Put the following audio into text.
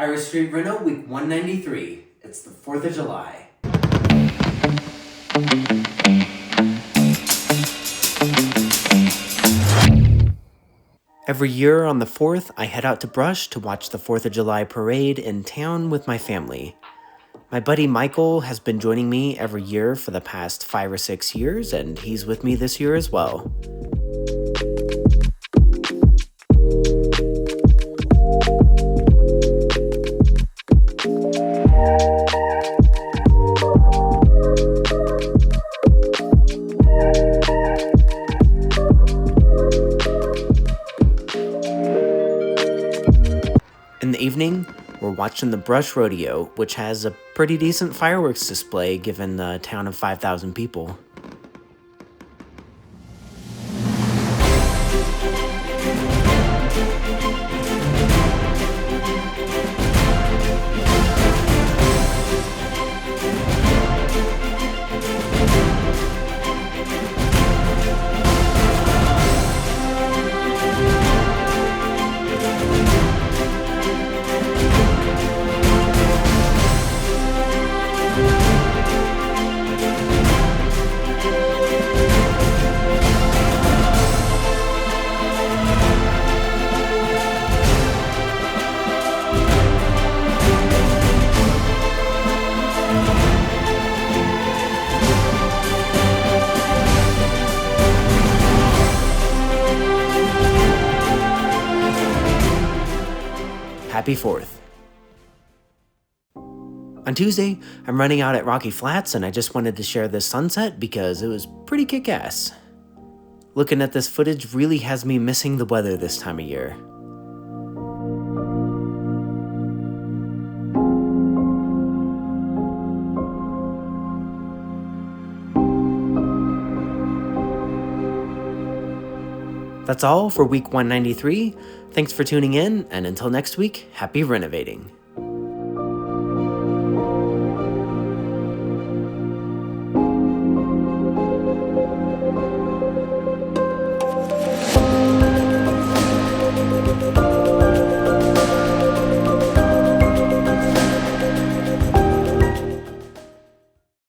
Irish Street Reno, week 193. It's the 4th of July. Every year on the 4th, I head out to Brush to watch the 4th of July parade in town with my family. My buddy Michael has been joining me every year for the past 5 or 6 years, and he's with me this year as well. In the evening, we're watching the Brush Rodeo, which has a pretty decent fireworks display given the town of 5,000 people. Happy 4th. On Tuesday, I'm running out at Rocky Flats and I just wanted to share this sunset because it was pretty kick-ass. Looking at this footage really has me missing the weather this time of year. That's all for week 193. Thanks for tuning in, and until next week, happy renovating.